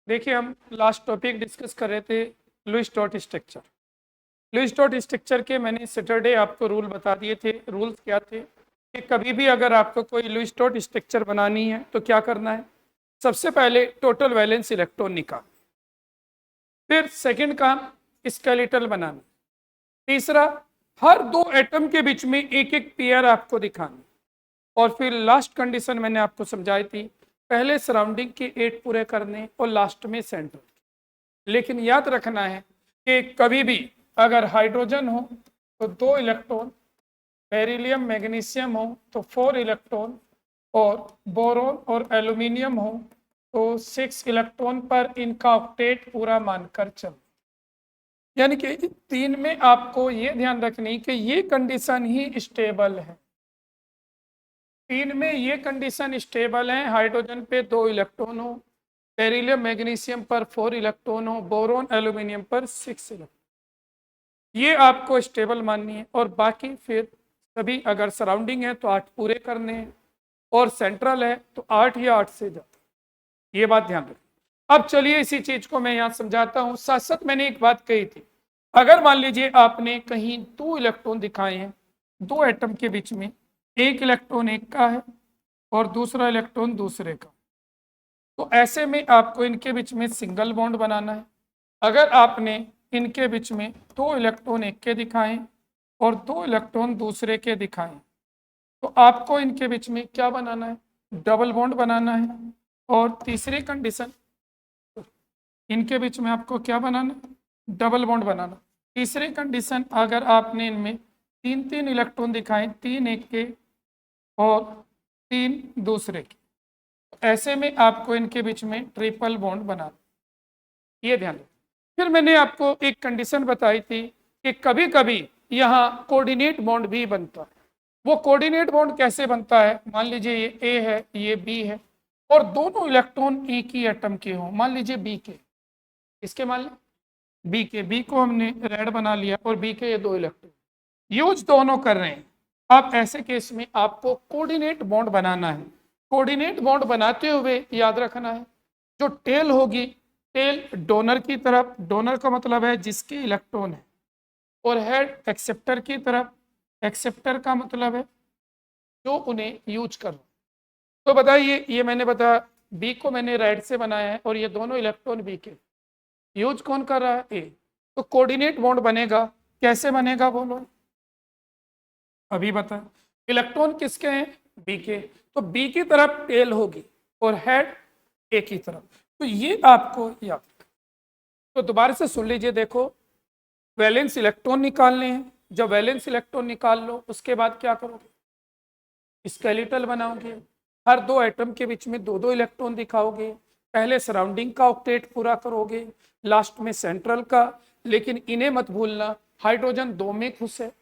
देखिए हम last topic discuss कर रहे थे Lewis dot structure. Lewis dot structure के मैंने सैटरडे आपको रूल बता दिए थे। रूल्स क्या थे कि कभी भी अगर आपको कोई लुईस डॉट स्ट्रक्चर बनानी है तो क्या करना है, सबसे पहले टोटल वैलेंस इलेक्ट्रॉन निकाल, फिर सेकंड काम स्केलेटल बनाना, तीसरा हर दो एटम के बीच में एक एक पेयर आपको दिखाना, और फिर लास्ट कंडीशन मैंने आपको समझाई थी, पहले सराउंडिंग के 8 पूरे करने और लास्ट में सेंटर। लेकिन याद रखना है कि कभी भी अगर हाइड्रोजन हो तो 2 इलेक्ट्रॉन, बेरिलियम मैग्नीशियम हो तो 4 इलेक्ट्रॉन, और बोरोन और एल्यूमिनियम हो तो 6 इलेक्ट्रॉन पर इनका ऑक्टेट पूरा मानकर चल। यानी कि 3 में आपको ये ध्यान रखनी कि ये कंडीशन ही स्टेबल है। 3 में ये कंडीशन स्टेबल है, हाइड्रोजन पे 2 इलेक्ट्रॉन हो, बेरिलियम मैग्नीशियम पर 4 इलेक्ट्रॉन हो, बोरोन एल्यूमिनियम पर 6 इलेक्ट्रॉन, ये आपको स्टेबल माननी है। और बाकी फिर सभी अगर सराउंडिंग है तो 8 पूरे करने हैं, और सेंट्रल है तो 8 या 8 से ज्यादा, ये बात ध्यान रखें। अब चलिए इसी चीज को मैं यहां समझाता हूं। साथ साथ मैंने एक बात कही थी, अगर मान लीजिए आपने कहीं 2 इलेक्ट्रॉन दिखाए हैं दो एटम के बीच में, एक इलेक्ट्रॉन एक का है और दूसरा इलेक्ट्रॉन दूसरे का, तो ऐसे में आपको इनके बीच में सिंगल बॉन्ड बनाना है। अगर आपने इनके बीच में 2 इलेक्ट्रॉन एक के दिखाएं और 2 इलेक्ट्रॉन दूसरे के दिखाएं, तो आपको इनके बीच में क्या बनाना है, डबल बॉन्ड बनाना है। और तीसरी कंडीशन, इनके बीच में आपको क्या बनाना है, डबल बॉन्ड बनाना। तीसरी कंडीशन, अगर आपने इनमें 3 इलेक्ट्रॉन दिखाए, 3 एक के और 3 दूसरे के, ऐसे में आपको इनके बीच में ट्रिपल बॉन्ड बनाना, ये ध्यान रखें। फिर मैंने आपको एक कंडीशन बताई थी कि कभी कभी यहाँ कोऑर्डिनेट बॉन्ड भी बनता है। वो कोऑर्डिनेट बॉन्ड कैसे बनता है, मान लीजिए ये ए है ये बी है और दोनों इलेक्ट्रॉन एक ही एटम के हों, मान लीजिए बी के, इसके मान लीजिए बी के, बी को हमने रेड बना लिया और बी के ये 2 इलेक्ट्रॉन यूज दोनों कर रहे हैं। अब ऐसे केस में आपको कोऑर्डिनेट बॉन्ड बनाना है। कोऑर्डिनेट बॉन्ड बनाते हुए याद रखना है, जो टेल होगी, टेल डोनर की तरफ, डोनर का मतलब है जिसके इलेक्ट्रॉन है, और हेड एक्सेप्टर की तरफ, एक्सेप्टर का मतलब है जो उन्हें यूज कर रहा। तो बताइए, ये मैंने बताया बी को मैंने रेड से बनाया है और ये दोनों इलेक्ट्रॉन बी के, यूज कौन कर रहा है, ए। तो कोऑर्डिनेट बॉन्ड बनेगा, कैसे बनेगा बोलो, अभी बता। इलेक्ट्रॉन किसके हैं, बी के, तो बी की तरफ टेल होगी और हेड ए की तरफ, तो ये आपको याद। तो दोबारा से सुन लीजिए, देखो वैलेंस इलेक्ट्रॉन निकालने हैं, जब वैलेंस इलेक्ट्रॉन निकाल लो उसके बाद क्या करोगे, स्केलेटल बनाओगे, हर दो एटम के बीच में 2 2 इलेक्ट्रॉन दिखाओगे, पहले सराउंडिंग का ऑक्टेट पूरा करोगे, लास्ट में सेंट्रल का। लेकिन इन्हें मत भूलना, हाइड्रोजन 2 में खुश है,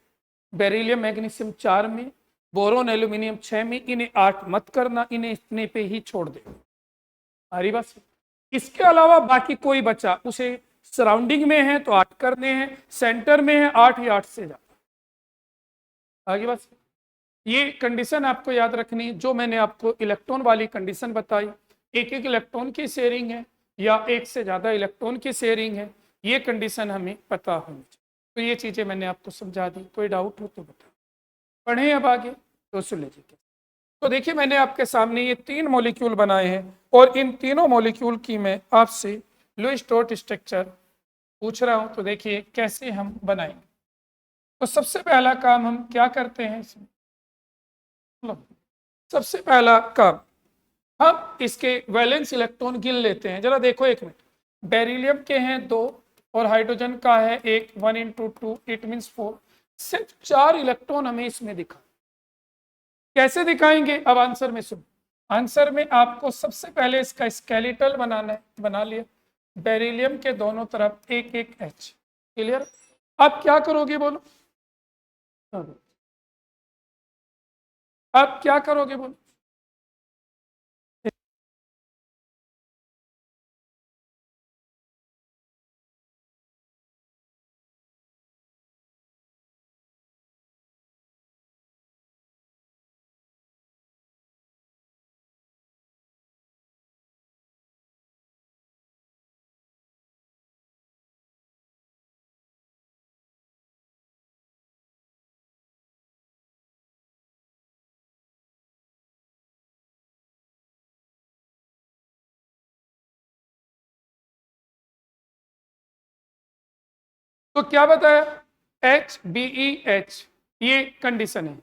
बेरिलियम मैग्नीशियम 4 में, बोरोन एल्यूमिनियम 6 में, इन्हें 8 मत करना, इन्हें इतने पे ही छोड़ दे। हरी बस, इसके अलावा बाकी कोई बचा उसे सराउंडिंग में है तो 8 करने हैं, सेंटर में है 8 या 8 से ज्यादा, आगे बस। ये कंडीशन आपको याद रखनी, जो मैंने आपको इलेक्ट्रॉन वाली कंडीशन बताई, एक एक इलेक्ट्रॉन की शेयरिंग है या एक से ज्यादा इलेक्ट्रॉन की शेयरिंग है, ये कंडीशन हमें पता होनी चाहिए। तो ये चीजें मैंने आपको समझा दी, कोई डाउट हो तो बताओ। पढ़ें अब आगे, तो सुन लीजिए। तो देखिए मैंने आपके सामने ये 3 मॉलिक्यूल बनाए हैं और इन तीनों मॉलिक्यूल की मैं आपसे लुईस डॉट स्ट्रक्चर पूछ रहा हूं। तो देखिए कैसे हम बनाएंगे। तो सबसे पहला काम हम क्या करते हैं इसमें, सबसे पहला काम हम इसके वैलेंस इलेक्ट्रॉन गिन लेते हैं। जरा देखो एक मिनट, बेरिलियम के हैं 2 और हाइड्रोजन का है 1, 1 इंटू 2 इट मीन्स 4, सिर्फ 4 इलेक्ट्रॉन हमें इसमें दिखा। कैसे दिखाएंगे, अब आंसर में सुन। आंसर में आपको सबसे पहले इसका स्केलेटल बनाना है, बना लिया, बेरिलियम के दोनों तरफ एक एक एच, क्लियर। अब क्या करोगे बोलो, अब क्या करोगे बोलो, तो क्या बताया, HBeH, ये कंडीशन है।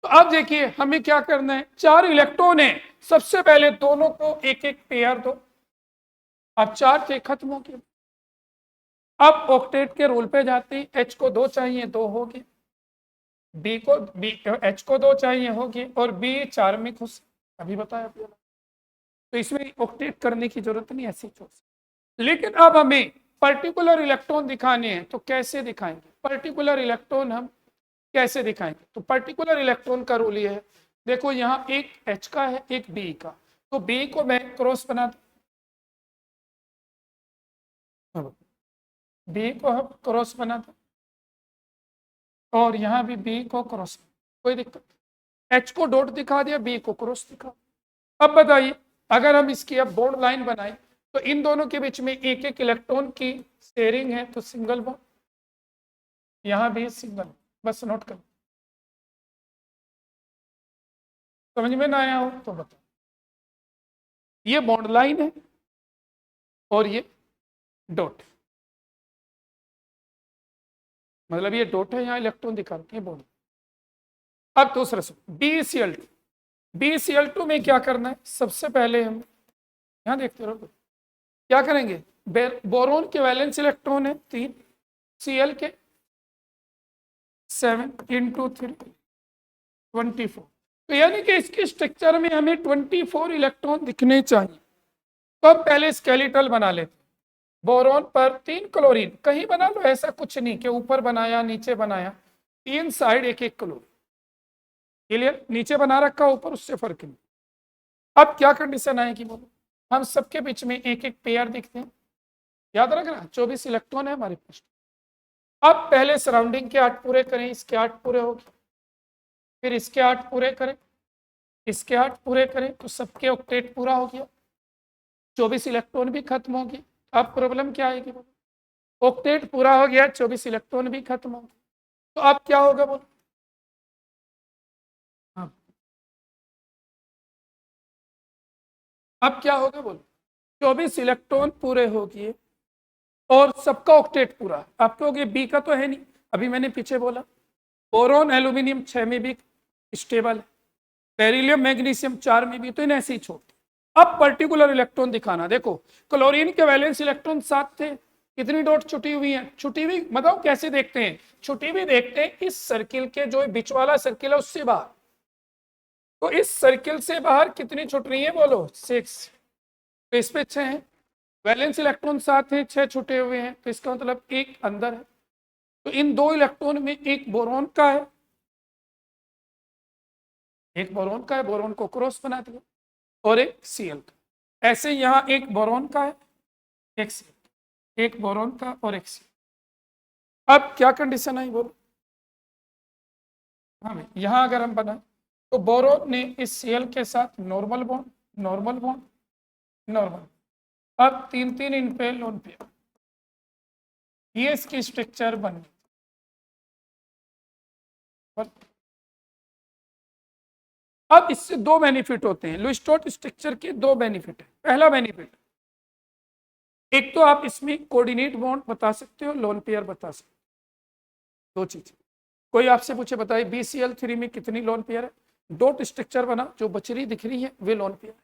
तो अब देखिए हमें क्या करना है, 4 इलेक्ट्रॉन है, सबसे पहले दोनों को एक एक पेयर दो। अब 4 थे, खत्म हो गए। अब ऑक्टेट के रूल पे जाते हैं, H को 2 चाहिए, 2 हो गए, H को 2 चाहिए, होगी, और B 4 में खुश, अभी बताया आपने। तो इसमें ऑक्टेट करने की जरूरत नहीं, ऐसी चोट। लेकिन अब हमें पर्टिकुलर इलेक्ट्रॉन दिखाने हैं, तो कैसे दिखाएंगे पर्टिकुलर इलेक्ट्रॉन, हम कैसे दिखाएंगे? तो पर्टिकुलर इलेक्ट्रॉन का रूल ये है, देखो यहाँ एक H का है, एक B का, तो B को मैं क्रॉस बना दो, B को हम क्रॉस बना दो, और यहाँ भी B को क्रॉस, कोई दिक्कत, H को डॉट दिखा दिया, B को क्रॉस दिखा। अब बताइए, अगर हम इसकी अब बॉन्ड लाइन बनाए, तो इन दोनों के बीच में एक एक इलेक्ट्रॉन की शेयरिंग है, तो सिंगल बॉन्ड, यहाँ भी सिंगल, बस नोट कर, समझ में ना आया हो तो बताओ। ये बॉन्ड लाइन है और ये डॉट, मतलब ये डॉट है, यहाँ इलेक्ट्रॉन दिखाते हैं बॉन्ड। अब दूसरा से BCl2, BCl2 में क्या करना है, सबसे पहले हम यहाँ देखते रहो, क्या करेंगे, बोरोन के वैलेंस इलेक्ट्रॉन है 3, Cl के 7 × 3 24, तो यानी कि इसके स्ट्रक्चर में हमें 24 इलेक्ट्रॉन दिखने चाहिए। तो अब पहले स्केलेटल बना लेते, बोरोन पर 3 क्लोरीन, कहीं बना लो, ऐसा कुछ नहीं कि ऊपर बनाया नीचे बनाया, 3 साइड एक एक क्लोरीन, क्लियर, नीचे बना रखा ऊपर, उससे फर्क नहीं। अब क्या कंडीशन आएगी बोलो, हम सबके बीच में एक एक पेयर दिखते हैं, याद रखना 24 इलेक्ट्रॉन है हमारे पास। अब पहले सराउंडिंग के 8 पूरे करें, इसके 8 पूरे हो गए, फिर इसके 8 पूरे करें, इसके 8 पूरे करें, तो सबके ऑक्टेट पूरा हो गया, 24 इलेक्ट्रॉन भी खत्म हो गए। अब प्रॉब्लम क्या आएगी, ऑक्टेट पूरा हो गया, 24 इलेक्ट्रॉन भी खत्म हो गए, तो अब क्या होगा बोलो, हाँ, अब क्या होगा बोलो, 24 इलेक्ट्रॉन पूरे हो गए और सबका ऑक्टेट पूरा। आप कहोगे बी का तो है नहीं, अभी मैंने पीछे बोला बोरोन एल्यूमिनियम 6 में भी स्टेबल है, बेरिलियम मैग्नीशियम 4 में भी, तो इन्हें ऐसे ही छोड़। अब पर्टिकुलर इलेक्ट्रॉन दिखाना, देखो क्लोरीन के वैलेंस इलेक्ट्रॉन 7 थे, कितनी डॉट छुटी हुई है, छुटी हुई मतलब कैसे देखते हैं, छुटी हुई देखते हैं इस सर्किल के, जो बीच वाला सर्किल है उससे बाहर, तो इस सर्किल से बाहर कितनी छुट रही है बोलो, 6, तो इस पे 6 है, वैलेंस इलेक्ट्रॉन 7 है, 6 छुटे हुए हैं, तो इसका मतलब एक अंदर है, तो इन 2 इलेक्ट्रॉन में एक बोरोन का है, एक बोरोन का है, बोरोन को क्रॉस बना दिया, और एक Cl का, ऐसे यहाँ एक बोरोन का है, एक Cl, एक बोरोन का और एक Cl। अब क्या कंडीशन आई बोलो, हाँ यहाँ अगर हम बनाए, तो बोरोन ने इस Cl के साथ normal bond, normal bond, normal, अब 3 इन पे लोन पे, ये इसकी स्ट्रक्चर बन गई। अब इससे 2 बेनिफिट होते हैं, लुईस स्ट्रॉट स्ट्रक्चर के 2 बेनिफिट है। पहला बेनिफिट, एक तो आप इसमें कोऑर्डिनेट बॉन्ड बता सकते हो, लोन पेयर बता सकते हो, 2 चीजें। कोई आपसे पूछे बताइए BCl3 में कितनी लोन पेयर है, डॉट स्ट्रक्चर बना, जो बचरी दिख रही है वे लोन पेयर है,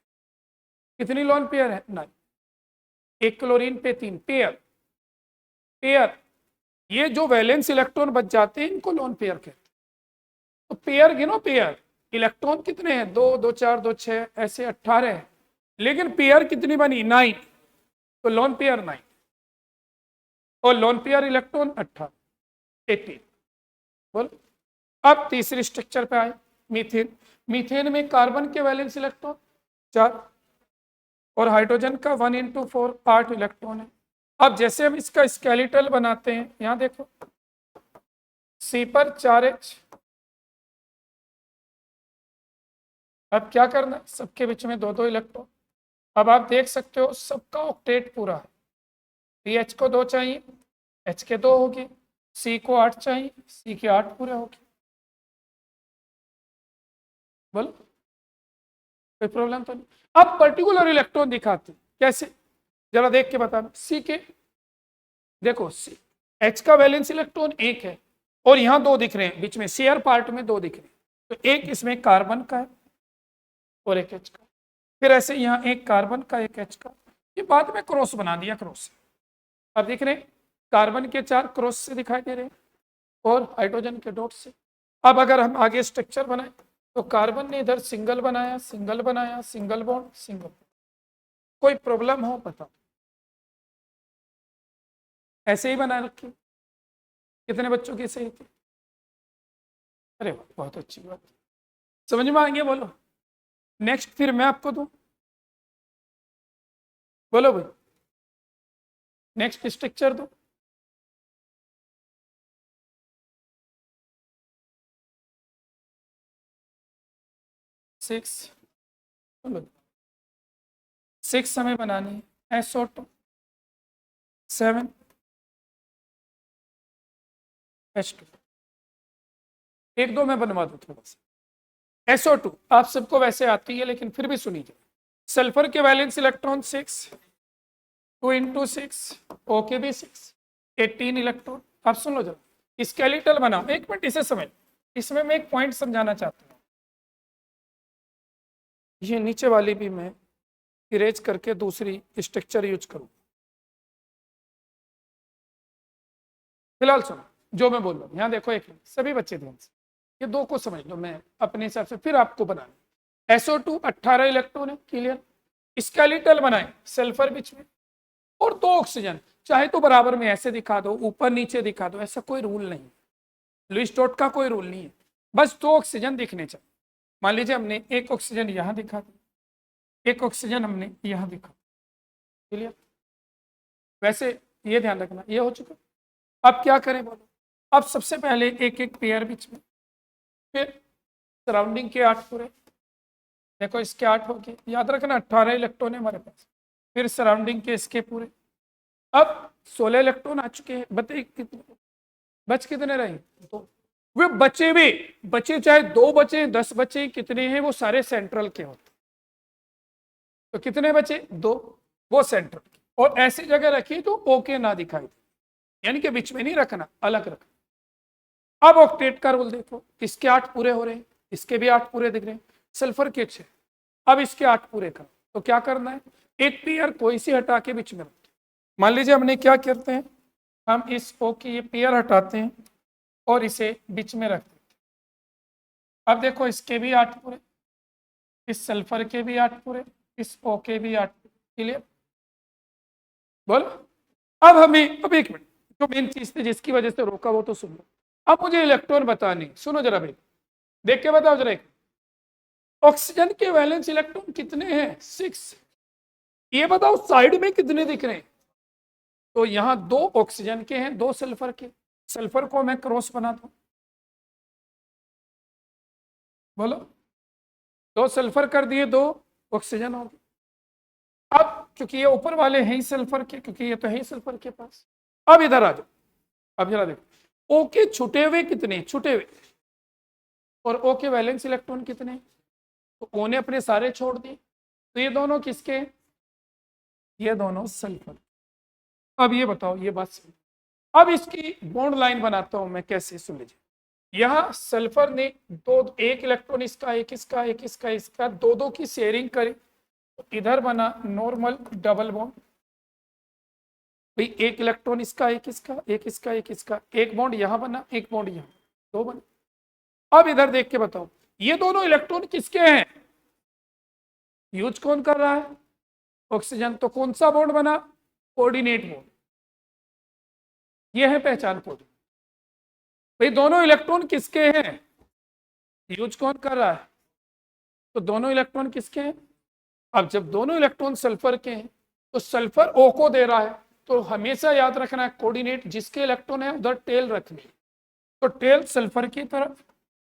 कितनी लोन पेयर है, 9, एक क्लोरीन पे 3 पेयर, पेयर, ये जो वैलेंस इलेक्ट्रॉन बच जाते हैं इनको लोन पेयर कहते हैं। तो पेयर गिनो, पेयर इलेक्ट्रॉन कितने हैं, 2 2 4 2 6 ऐसे 18 है, लेकिन पेयर कितनी बनी, 9, तो लोन पेयर 9, और लोन पेयर इलेक्ट्रॉन 18, 18, बोल। अब तीसरी स्ट्रक्चर पे आए, मीथेन, मीथेन में कार्बन के वैलेंस इलेक्ट्रॉन 4 और हाइड्रोजन का 1 × 4 8 इलेक्ट्रॉन है। अब जैसे हम इसका स्केलेटल बनाते हैं, यहां देखो C पर 4H, अब क्या करना है, सबके बीच में 2 2 इलेक्ट्रॉन। अब आप देख सकते हो सबका ऑक्टेट पूरा है, H को 2 चाहिए, H के 2 होगी, C को 8 चाहिए, C के 8 पूरे होगी, बोल कोई प्रॉब्लम तो नहीं। अब पर्टिकुलर इलेक्ट्रॉन दिखाते कैसे, जरा देख के बताना, C के देखो C H का वैलेंस इलेक्ट्रॉन एक है और यहाँ दो दिख रहे हैं, बीच में शेयर पार्ट में दो दिख रहे हैं, तो एक इसमें कार्बन का है और एक H का, फिर ऐसे यहाँ एक कार्बन का एक H का, ये बाद में क्रॉस बना दिया क्रॉस से। अब देख रहे हैं कार्बन के 4 क्रॉस से दिखाई दे रहे हैं और हाइड्रोजन के डॉट से। अब अगर हम आगे स्ट्रक्चर बनाए तो कार्बन ने इधर सिंगल बनाया, सिंगल बनाया, सिंगल बॉन्ड, सिंगल, कोई प्रॉब्लम हो बताओ? ऐसे ही बना रखी, कितने बच्चों की सही थी? अरे बहुत अच्छी बात, समझ में आएंगे? बोलो नेक्स्ट, फिर मैं आपको दूं, बोलो भाई नेक्स्ट स्ट्रक्चर दो। सिक्स, बोलो 6 हमें बनानी है, SO2 7 H2, एक दो मैं बनवा दूं थोड़ा सा। SO2 आप सबको वैसे आती है लेकिन फिर भी सुनिए, सल्फर के वैलेंस इलेक्ट्रॉन 6, 2 into 6, O के भी 6, 18 इलेक्ट्रॉन। आप सुन लो जरा, स्केलेटल बनाओ, एक मिनट इसे समझ, इसमें मैं एक पॉइंट समझाना चाहता हूँ, ये नीचे वाली भी मैं इरेज करके दूसरी स्ट्रक्चर यूज करूँ। फिलहाल सुनो जो मैं बोल रहा हूँ, यहाँ देखो एक मिनट सभी बच्चे ध्यान से, ये दो को समझ लो, मैं अपने हिसाब से फिर आपको बनाना। SO2 18 इलेक्ट्रॉन है, क्लियर। स्केलेटल बनाए, सल्फर बीच में और 2 ऑक्सीजन, चाहे तो बराबर में ऐसे दिखा दो, ऊपर नीचे दिखा दो, ऐसा कोई रूल नहीं, लुईस डॉट का कोई रूल नहीं है, बस 2 ऑक्सीजन दिखने चाहिए। मान लीजिए हमने एक ऑक्सीजन यहाँ दिखा दिया, एक ऑक्सीजन हमने यहाँ दिखा, क्लियर। वैसे ये ध्यान रखना, ये हो चुका। अब क्या करें बोलो, अब सबसे पहले एक एक पेयर बीच में, फिर सराउंडिंग के 8 पूरे, देखो इसके 8 हो गए, याद रखना 18 इलेक्ट्रॉन है हमारे पास, फिर सराउंडिंग के इसके पूरे। अब 16 इलेक्ट्रॉन आ चुके हैं, बताइए कितने बच, कितने रहे? तो वे बचे चाहे 2 बचे 10 बचे, कितने हैं वो सारे सेंट्रल के होते, तो कितने बचे? 2, वो सेंट्रल के, और ऐसी जगह रखी तो ओके ना दिखाई दे, यानी कि बीच में नहीं रखना, अलग रखना। अब ऑक्टेट का रूल देखो, इसके 8 पूरे हो रहे हैं, इसके भी 8 पूरे दिख रहे हैं, सल्फर के 6, अब इसके 8 पूरे कर, तो क्या करना है, एक पेयर कोई सी हटा के बीच में रखते, मान लीजिए हमने क्या करते हैं, हम इस O की ये पेयर हटाते हैं और इसे बीच में रख देते हैं। अब देखो इसके भी 8 पूरे, इस सल्फर के भी 8 पूरे, इस O के भी 8 पूरे, क्लियर। बोलो अब हमें, अब एक मिनट, जो मेन चीज थी जिसकी वजह से रोका वो तो सुन लो। अब मुझे इलेक्ट्रॉन बतानी, सुनो जरा भाई, देख के बताओ जरा, एक ऑक्सीजन के वैलेंस इलेक्ट्रॉन कितने हैं? 6, ये बताओ साइड में कितने दिख रहे हैं? तो यहाँ 2 ऑक्सीजन के हैं, 2 सल्फर के, सल्फर को मैं क्रॉस बनाता हूं, बोलो 2 सल्फर कर दिए, 2 ऑक्सीजन हो गए। अब क्योंकि ये ऊपर वाले हैं ही सल्फर के, क्योंकि ये तो है ही सल्फर के पास, अब इधर आ जाओ, अब जरा देखो ओ के छुटे हुए कितने, छुटे हुए, और ओ के वैलेंस इलेक्ट्रॉन कितने, तो ओ ने अपने सारे छोड़ दिए, तो ये दोनों किसके? ये दोनों सल्फर। अब ये बताओ, ये बात सुन, अब इसकी बॉन्ड लाइन बनाता हूं मैं कैसे, सुन लीजिए। यहाँ सल्फर ने एक इलेक्ट्रॉन इसका, एक इसका, एक इसका, इसका, दो की शेयरिंग करी, तो इधर बना नॉर्मल डबल बॉन्ड, भाई एक इलेक्ट्रॉन इसका, एक इसका, एक इसका, एक इसका, एक बॉन्ड यहां बना, एक बॉन्ड यहां, 2 बना। अब इधर देख के बताओ, ये दोनों इलेक्ट्रॉन किसके हैं? यूज कौन कर रहा है? ऑक्सीजन, तो कौन सा बॉन्ड बना? कोऑर्डिनेट बॉन्ड, ये है पहचान कोड। भाई दोनों इलेक्ट्रॉन किसके हैं? यूज कौन कर रहा है? तो दोनों इलेक्ट्रॉन किसके हैं? अब जब दोनों इलेक्ट्रॉन सल्फर के हैं तो सल्फर O को दे रहा है, तो हमेशा याद रखना है कोऑर्डिनेट जिसके इलेक्ट्रॉन है उधर टेल रखनी, तो टेल सल्फर की तरफ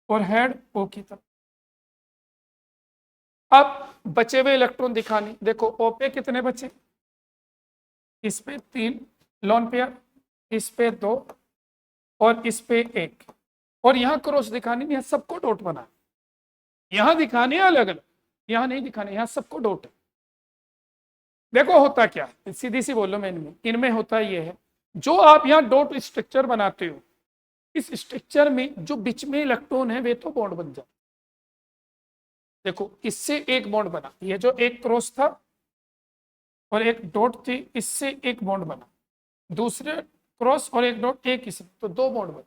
और हेड O की तरफ। अब बचे हुए इलेक्ट्रॉन दिखाने, देखो O पे कितने बचे? इस पे 3 लोन पेयर, इस पे 2 और इस पे 1, और यहां क्रॉस दिखाने नहीं है, सबको डॉट बना, यहां दिखाने अलग अलग, यहां नहीं दिखाने, यहां सबको डॉट है। देखो होता क्या, सीधी सी बोलो मैं, इनमें होता ये है, जो आप यहाँ डॉट स्ट्रक्चर बनाते हो, इस स्ट्रक्चर में जो बीच में इलेक्ट्रॉन है वे तो बॉन्ड बन जाए। देखो इससे एक बॉन्ड बना, ये जो एक क्रॉस था और एक डॉट थी, इससे एक बॉन्ड बना, दूसरे क्रॉस और एक डॉट, एक इसमें, तो दो बॉन्ड बने।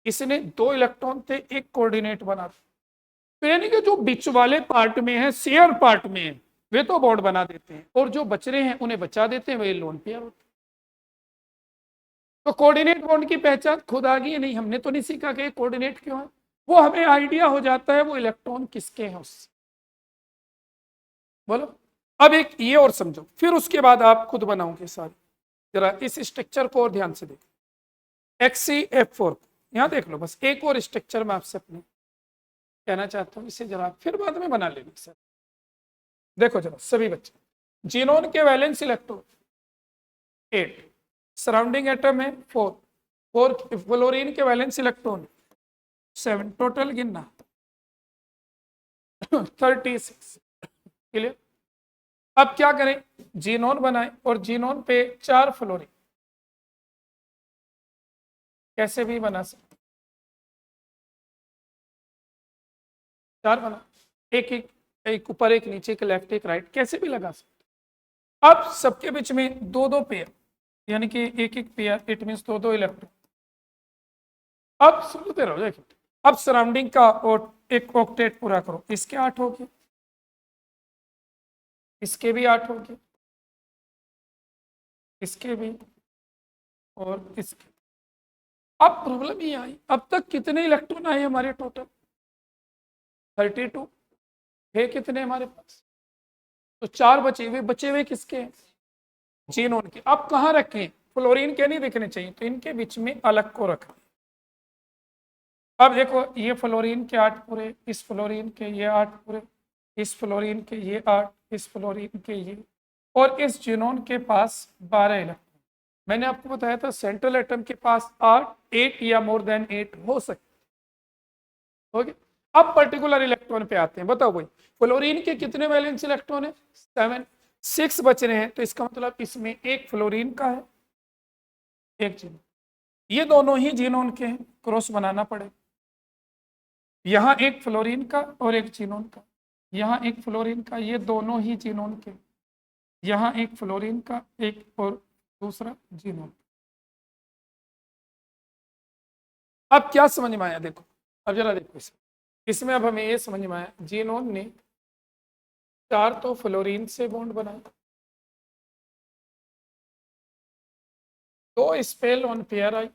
इसने दो इलेक्ट्रॉन थे, एक कोऑर्डिनेट बना, तो यानी कि जो बीच वाले पार्ट में है, शेयर पार्ट में है, वे तो बॉन्ड बना देते हैं, और जो बच रहे हैं उन्हें बचा देते हैं, वे लोन पेयर होते हैं। तो कोऑर्डिनेट बॉन्ड की पहचान खुद आ गई नहीं, हमने तो नहीं सीखा कि कोऑर्डिनेट क्यों है, वो हमें आइडिया हो जाता है वो इलेक्ट्रॉन किसके हैं उससे। बोलो अब एक ये और समझो, फिर उसके बाद आप खुद बनाओगे सारे। जरा इस स्ट्रक्चर को और ध्यान से देखो, XCF4, यहां देख लो, बस एक और स्ट्रक्चर में आपसे अपने कहना चाहता हूं, इसे जरा फिर बाद में बना लेना सर। देखो जरा सभी बच्चे, जीनोन के वैलेंस इलेक्ट्रॉन 8, सराउंडिंग एटम है 4, फ्लोरीन के वैलेंस इलेक्ट्रॉन 7, टोटल गिनना 36। क्लियर। अब क्या करें, जीनोन बनाए और जीनोन पे 4 फ्लोरीन, कैसे भी बना सकते, 4 बना, एक एक, एक ऊपर एक नीचे, एक लेफ्ट एक राइट, कैसे भी लगा सकते। अब सबके बीच में दो दो पेयर, यानी कि एक एक पेयर, इट मीन दो दो इलेक्ट्रॉन। अब सुनते रहो, देखो अब सराउंडिंग का और एक ऑक्टेट पूरा करो, इसके 8 हो गए, इसके भी 8 हो गए, इसके भी, और इसके। अब प्रॉब्लम ये आई, अब तक कितने इलेक्ट्रॉन आए हमारे टोटल, 32 है कितने हमारे पास, तो 4 बचे हुए किसके हैं, जीनोन के। अब कहाँ रखें, फ्लोरीन के नहीं दिखने चाहिए, तो इनके बीच में अलग को रखें। अब देखो ये फ्लोरीन के 8 पूरे, इस फ्लोरीन के ये 8 पूरे, इस फ्लोरीन के ये 8, इस फ्लोरीन के ये, और इस जीनोन के पास 12 इलेक्ट्रॉन। मैंने आपको बताया था सेंट्रल एटम के पास 8 या मोर देन 8 हो सकते। ओके, अब पर्टिकुलर इलेक्ट्रॉन पे आते हैं, बताओ भाई फ्लोरीन के कितने वैलेंस इलेक्ट्रॉन है, 7, 6 बच रहे हैं, तो इसका मतलब इसमें एक फ्लोरीन का है, एक जीनोन, ये दोनों ही जीनोन के हैं, क्रॉस बनाना पड़ेगा। यहाँ एक फ्लोरीन का और एक जीनोन का, यहाँ एक फ्लोरीन का, ये दोनों ही जीनोन के, यहाँ एक फ्लोरीन का, एक और दूसरा जीनोन। अब क्या समझ में आया, देखो अब जरा देखो इसमें अब हमें ये समझ में आया, जीनोन ने 4 तो फ्लोरीन से बॉन्ड बनाया, 2 स्पेल ऑन पेयर आई,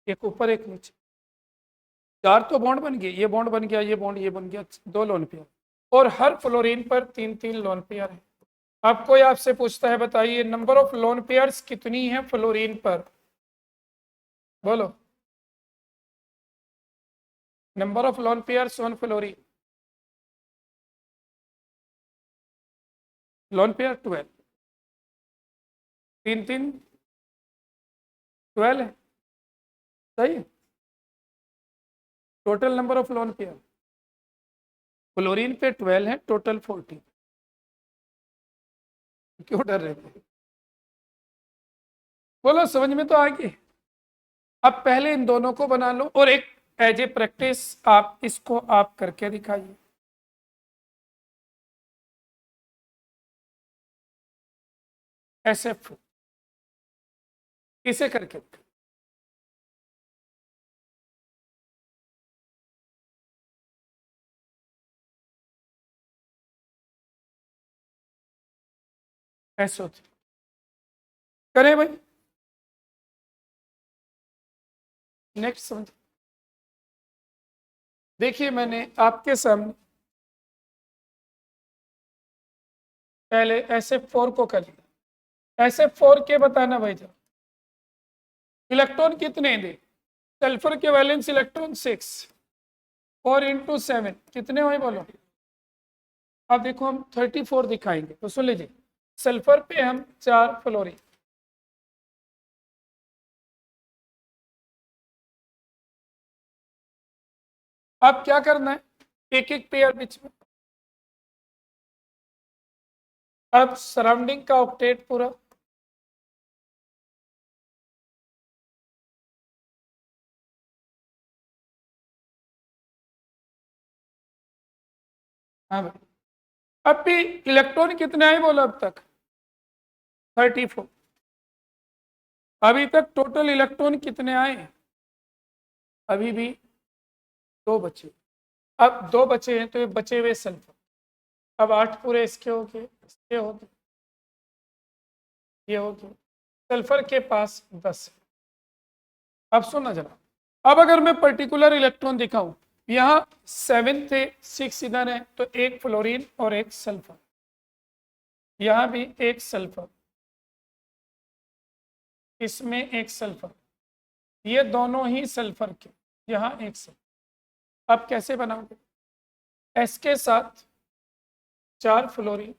एक ऊपर एक नीचे, 4 तो बॉन्ड बन गए, ये बॉन्ड बन गया, ये बॉन्ड, ये बन गया, 2 लोन पेयर, और हर फ्लोरीन पर 3-3 लोन पेयर है। अब कोई आपसे पूछता है बताइए नंबर ऑफ लोन पेयर्स कितनी है फ्लोरीन पर, बोलो number of lone pairs on fluorine, lone pair 12, 3-3 12 है, सही है। Total number of lone pair fluorine पे 12 है, टोटल 14। क्यों डर रहे थे, बोलो समझ में तो आ गई। अब पहले इन दोनों को बना लो, और एक एज ए प्रैक्टिस आप इसको आप करके दिखाइए। SF इसे करके दिखाइए। SO3 करें भाई, नेक्स्ट समझ। देखिए मैंने आपके सामने पहले SF4 को कर लिया, SF4 के बताना भाई जरा इलेक्ट्रॉन कितने दे, सल्फर के वैलेंस इलेक्ट्रॉन 6, 4 × 7 कितने हुए बोलो। अब देखो हम 34 दिखाएंगे, तो सुन लीजिए, सल्फर पे हम 4 फ्लोरीन, अब क्या करना है, एक एक पेयर बीच में। अब सराउंडिंग का ऑक्टेट पूरा, हाँ भाई, अब भी इलेक्ट्रॉन कितने आए बोलो अब तक? 34। अभी तक टोटल इलेक्ट्रॉन कितने आए? अभी भी 2 बचे। अब 2 बचे हैं तो ये बचे हुए सल्फर, अब 8 पूरे इसके हो गए, इसके हो गए, ये हो गए, सल्फर के पास 10 है। अब सुनना जरा, अब अगर मैं पर्टिकुलर इलेक्ट्रॉन दिखाऊं, यहाँ 7 थे, 6 इधर है, तो एक फ्लोरीन और एक सल्फर, यहाँ भी एक सल्फर, इसमें एक सल्फर, ये दोनों ही सल्फर के, यहाँ एक सल्फर। अब कैसे बनाओगे? एस के साथ 4 फ्लोरीन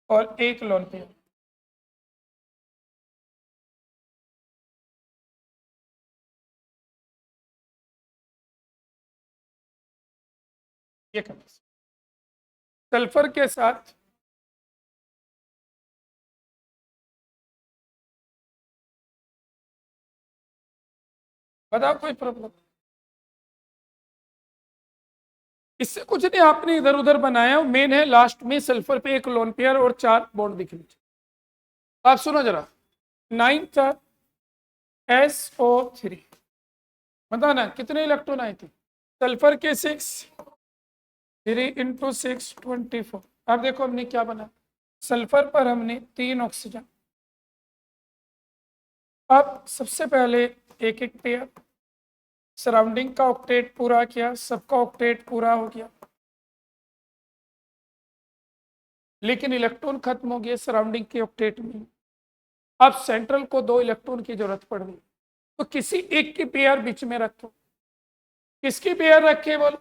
और एक लोन पेयर, ये करना। सल्फर के साथ बताओ कोई प्रॉब्लम? इससे कुछ नहीं, आपने इधर उधर बनाया, मेन है लास्ट में सल्फर पे एक लोन पेयर और 4 बॉन्ड दिखने चाहिए। आप सुनो जरा, 9 था SO3, बताना कितने इलेक्ट्रॉन आए थे? सल्फर के 6, 3 × 6 24। अब देखो हमने क्या बना, सल्फर पर हमने 3 ऑक्सीजन। अब सबसे पहले एक एक पेयर, सराउंडिंग का ऑक्टेट पूरा किया, सबका ऑक्टेट पूरा हो गया, लेकिन इलेक्ट्रॉन खत्म हो गए सराउंडिंग के ऑक्टेट में। अब सेंट्रल को 2 इलेक्ट्रॉन की जरूरत पड़ गई, तो किसी एक की पेयर बीच में रखो। किसकी पेयर रखे बोल?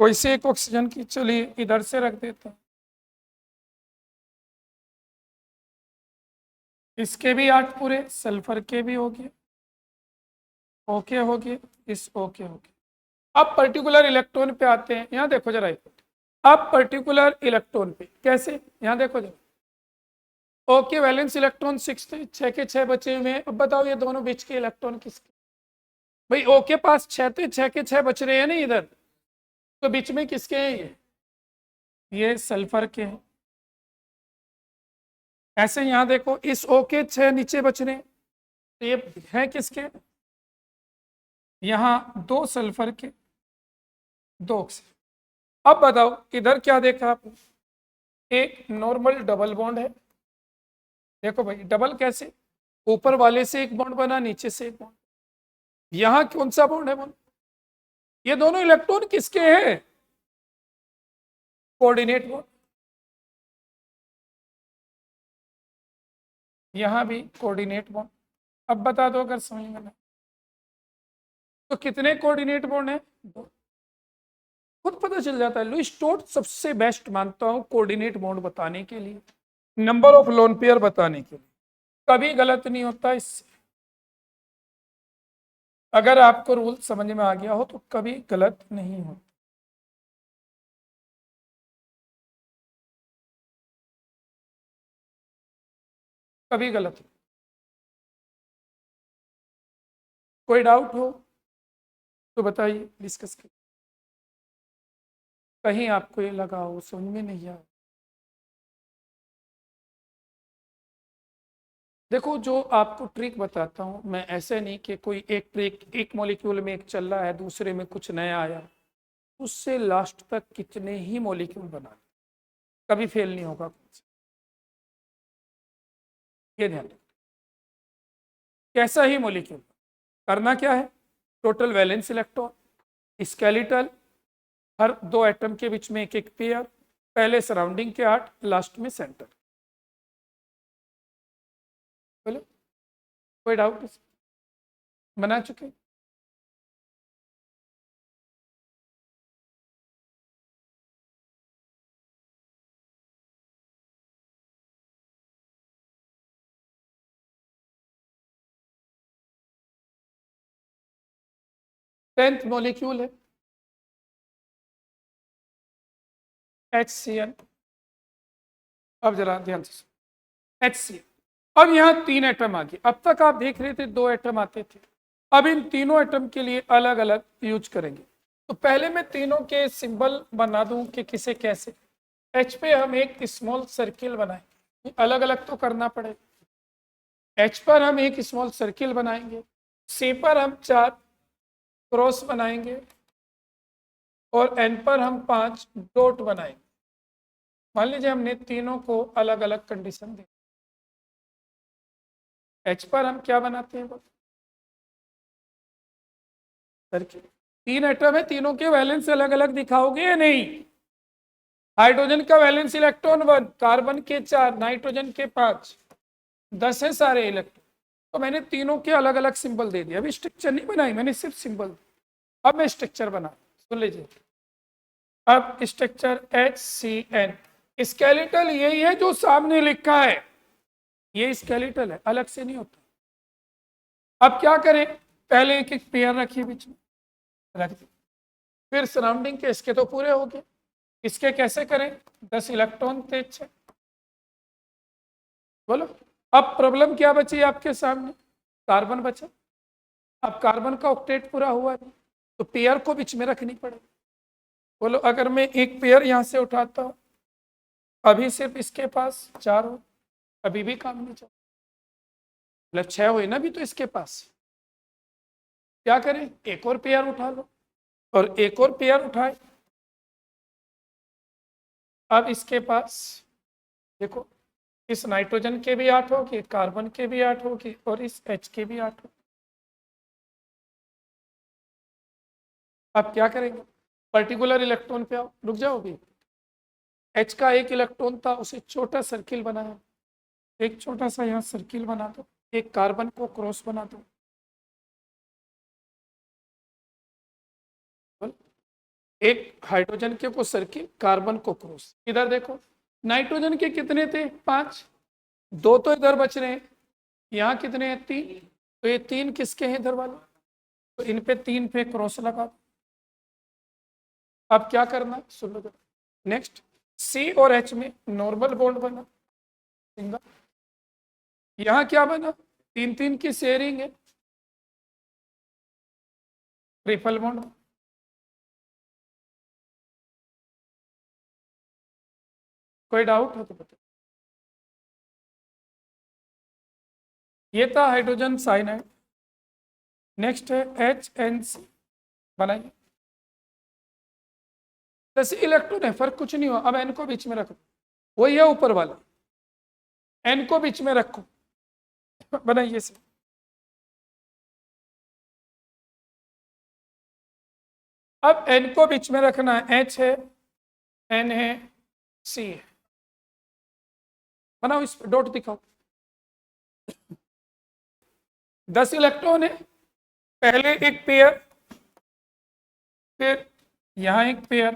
कोई से एक ऑक्सीजन की, चलिए इधर से रख देते हैं। इसके भी 8 पूरे, सल्फर के भी हो गए, ओके हो गए, इस ओके हो गए। अब पर्टिकुलर इलेक्ट्रॉन पे आते हैं, यहां देखो जरा, अब पर्टिकुलर इलेक्ट्रॉन पे कैसे, यहां देखो जरा, ओके वैलेंस इलेक्ट्रॉन 6 थे, 6 के 6 बचे हुए हैं। अब बताओ ये दोनों बीच के इलेक्ट्रॉन किसके? भाई ओ के पास 6 थे, 6 के 6 बच रहे हैं ना इधर, तो बीच में किसके हैं ये सल्फर के हैं। ऐसे यहां देखो, इस ओ के 6 नीचे बच रहे हैं, तो ये है किसके? यहाँ 2 सल्फर के, 2 ऑक्सीजन। अब बताओ इधर क्या देखा आपने? एक नॉर्मल डबल बॉन्ड है, देखो भाई डबल कैसे, ऊपर वाले से एक बॉन्ड बना, नीचे से एक बॉन्ड। यहाँ कौन सा बॉन्ड है बॉन्ड? ये दोनों इलेक्ट्रॉन किसके हैं? Coordinate bond. यहाँ भी कोऑर्डिनेट बॉन्ड। अब बता दो अगर समझ में ना, तो कितने कोऑर्डिनेट बॉन्ड है? 2। खुद पता चल जाता है। लुईस स्टोट सबसे बेस्ट मानता हूं कोऑर्डिनेट बॉन्ड बताने के लिए, नंबर ऑफ लोन पेयर बताने के लिए, कभी गलत नहीं होता इससे। अगर आपको रूल समझ में आ गया हो तो कभी गलत नहीं हो। कभी गलत नहीं। कोई डाउट हो तो बताइए, डिस्कस करिए। कहीं आपको ये लगा हो समझ में नहीं आया? देखो जो आपको ट्रिक बताता हूँ मैं, ऐसे नहीं कि कोई एक ट्रिक, एक मॉलिक्यूल में एक चल रहा है दूसरे में कुछ नया आया, उससे लास्ट तक कितने ही मॉलिक्यूल बना, कभी फेल नहीं होगा। ये ध्यान रखना, कैसा ही मॉलिक्यूल, करना क्या है, टोटल वैलेंस इलेक्ट्रॉन, स्केलेटल, हर 2 एटम के बीच में एक एक पेयर, पहले सराउंडिंग के 8, लास्ट में सेंटर। बोलो कोई डाउट? बना चुके? 10th मॉलिक्यूल है HCl। अब जरा ध्यान से, HCl। अब यहाँ 3 एटम आ गए, अब तक आप देख रहे थे 2 एटम आते थे, अब इन तीनों एटम के लिए अलग अलग यूज करेंगे। तो पहले मैं तीनों के सिंबल बना दूं कि किसे कैसे। H पे हम एक स्मॉल सर्किल बनाएंगे, अलग अलग तो करना पड़ेगा। H पर हम एक स्मॉल सर्किल बनाएंगे, C पर हम 4 क्रॉस बनाएंगे और N पर हम 5 डॉट बनाएंगे। मान लीजिए हमने तीनों को अलग अलग कंडीशन दी। H पर हम क्या बनाते हैं सर्किल, 3 एटम है, तीनों के वैलेंस अलग अलग दिखाओगे या नहीं। हाइड्रोजन का वैलेंस इलेक्ट्रॉन 1, कार्बन के 4, नाइट्रोजन के 5, 10 है सारे इलेक्ट्रॉन। तो मैंने तीनों के अलग अलग सिंबल दे दिया, अभी स्ट्रक्चर नहीं बनाई मैंने, सिर्फ सिंबल। अब मैं स्ट्रक्चर बना, सुन लीजिए। अब स्ट्रक्चर HCN, स्केलेटल यही है जो सामने लिखा है, ये स्केलेटल है, अलग से नहीं होता। अब क्या करें, पहले एक एक पेयर रखिए बीच में, रख दिए। फिर सराउंडिंग के इसके तो पूरे हो गए, इसके कैसे करें, 10 इलेक्ट्रॉन थे 6। बोलो अब प्रॉब्लम क्या बची आपके सामने, कार्बन बचा। अब कार्बन का ऑक्टेट पूरा हुआ नहीं, तो पेयर को बीच में रखनी पड़ेगी। बोलो अगर मैं एक पेयर यहां से उठाता हूं, अभी सिर्फ इसके पास 4 हो, अभी भी काम नहीं चल, मतलब 6 हुए ना अभी तो इसके पास। क्या करें, एक और पेयर उठा लो, और एक और पेयर उठाए। अब इसके पास देखो, इस नाइट्रोजन के भी 8 होगी, कार्बन के भी 8 होगी, और इस H के भी 8 होगी। अब क्या करेंगे, पर्टिकुलर इलेक्ट्रॉन पे आओ, रुक जाओ अभी। H का एक इलेक्ट्रॉन था, उसे छोटा सर्किल बनाया, एक छोटा सा यहाँ सर्किल बना दो, एक कार्बन को क्रॉस बना दो। एक हाइड्रोजन के को सर्किल, कार्बन को क्रॉस। इधर देखो, नाइट्रोजन के कितने थे, 5, 2 तो इधर बच रहे हैं, यहाँ कितने हैं, 3, तो ये 3 किसके हैं इधर वाले, तो इन पे 3 पे क्रॉस लगा दो। अब क्या करना, सुन लो। नेक्स्ट, C और H में नॉर्मल बॉन्ड बना, सिंगल। यहां क्या बना, 3 की शेयरिंग है, ट्रिपल बॉन्ड। कोई डाउट हो तो बताओ। ये था हाइड्रोजन साइनाइड। नेक्स्ट है HNC, बनाइए। 10 इलेक्ट्रॉन है, फर्क कुछ नहीं हुआ। अब N को बीच में रखो, वही है ऊपर वाला, N को बीच में रखो, बनाइए से। अब N को बीच में रखना है, H है, N है, C है, बनाओ, इस डॉट दिखाओ। 10 इलेक्ट्रॉन है, पहले एक पेयर, फिर यहां एक पेयर,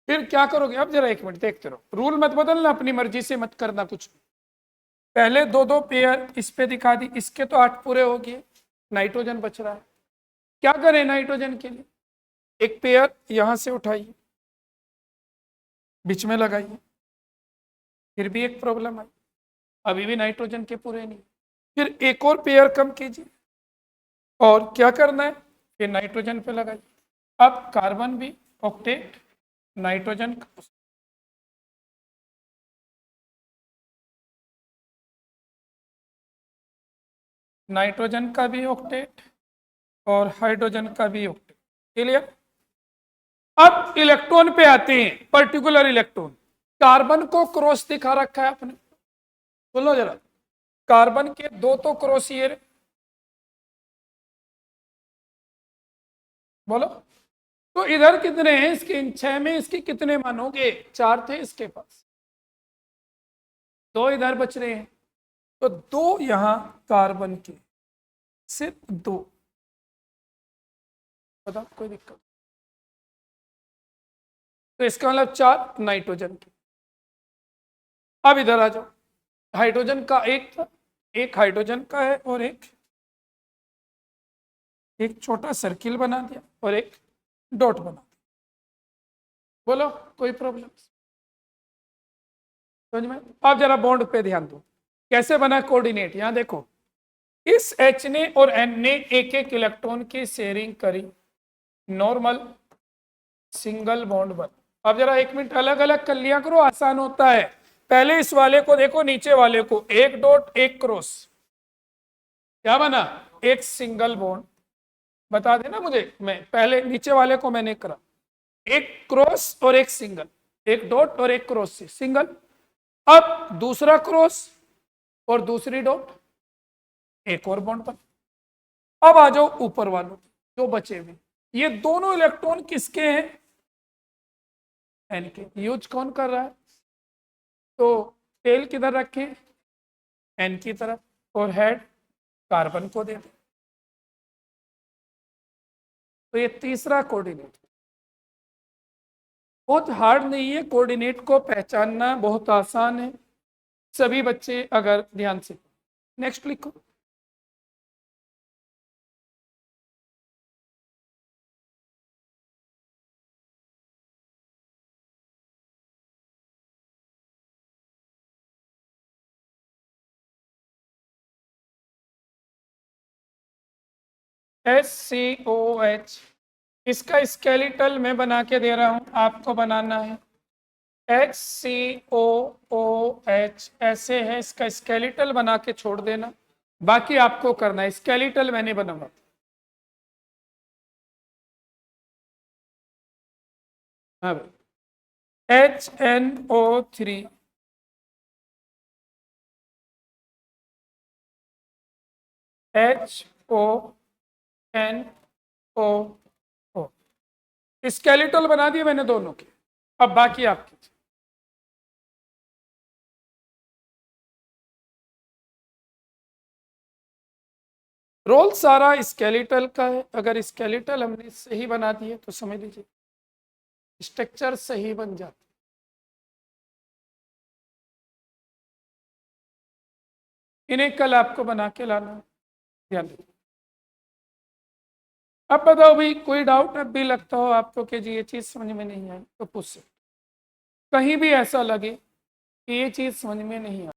फिर क्या करोगे। अब जरा 1 मिनट देखते रहो, रूल मत बदलना, अपनी मर्जी से मत करना कुछ। पहले 2 पेयर इस पे दिखा दी, इसके तो 8 पूरे हो गए, नाइट्रोजन बच रहा है। क्या करें नाइट्रोजन के लिए, एक पेयर यहां से उठाइए, बीच में लगाइए। फिर भी एक प्रॉब्लम आई, अभी भी नाइट्रोजन के पूरे नहीं। फिर एक और पेयर कम कीजिए, और क्या करना है, फिर नाइट्रोजन पे लगाइए। अब कार्बन भी ऑक्टेट, नाइट्रोजन नाइट्रोजन का भी ऑक्टेट और हाइड्रोजन का भी ऑक्टेट। क्लियर। अब इलेक्ट्रॉन पे आते हैं, पर्टिकुलर इलेक्ट्रॉन। कार्बन को क्रॉस दिखा रखा है आपने, सुनो जरा। कार्बन के 2 तो क्रॉस ये, बोलो। तो इधर कितने हैं इसके, इन 6 में इसके कितने मानोगे, 4 थे इसके पास, 2 इधर बच रहे हैं, तो 2 यहां कार्बन के, सिर्फ 2। बताओ कोई दिक्कत, तो इसका मतलब 4 नाइट्रोजन के। अब इधर आ जाओ, हाइड्रोजन का एक था, एक हाइड्रोजन का है, और एक छोटा सर्किल बना दिया और एक डॉट बना दिया। बोलो कोई प्रॉब्लम समझ में। अब जरा बॉन्ड पे ध्यान दो, कैसे बना कोऑर्डिनेट, यहां देखो। इस H ने और N ने एक एक इलेक्ट्रॉन की शेयरिंग करी, नॉर्मल सिंगल बॉन्ड बना। अब जरा 1 मिनट अलग अलग कर लिया करो, आसान होता है। पहले इस वाले को देखो, नीचे वाले को, एक डॉट एक क्रॉस, क्या बना? एक सिंगल बॉन्ड। बता देना मुझे, मैं पहले नीचे वाले को मैंने करा, एक क्रॉस और एक सिंगल, एक डॉट और एक क्रॉस से सिंगल। अब दूसरा क्रॉस और दूसरी डॉट, एक और बॉन्ड बना। अब आ जाओ ऊपर वालों जो बचे हुए, ये दोनों इलेक्ट्रॉन किसके हैं? एन के। यूज कौन कर रहा है? तो टेल किधर रखें? एन की तरफ, और हेड कार्बन को दे दें। तो ये तीसरा कोऑर्डिनेट बहुत हार्ड नहीं है, कोऑर्डिनेट को पहचानना बहुत आसान है, सभी बच्चे अगर ध्यान से। नेक्स्ट लिखो। SCOH, इसका स्केलेटल मैं बना के दे रहा हूं, आपको बनाना है। HCOOH ऐसे है, इसका स्केलेटल बना के छोड़ देना, बाकी आपको करना है। स्केलेटल मैंने बनाया। अब HNO3, HONO, स्केलेटल बना दिए मैंने दोनों के। अब बाकी आपकी रोल सारा स्केलेटल का है। अगर स्केलेटल हमने सही बना दिए तो समझ लीजिए स्ट्रक्चर सही बन जाता। इन्हें कल आपको बना के लाना, ध्यान दीजिए। अब बताओ भाई, कोई डाउट अब भी लगता हो आपको कि जी ये चीज समझ में नहीं आई, तो पूछ सकते। कहीं भी ऐसा लगे कि ये चीज समझ में नहीं आई,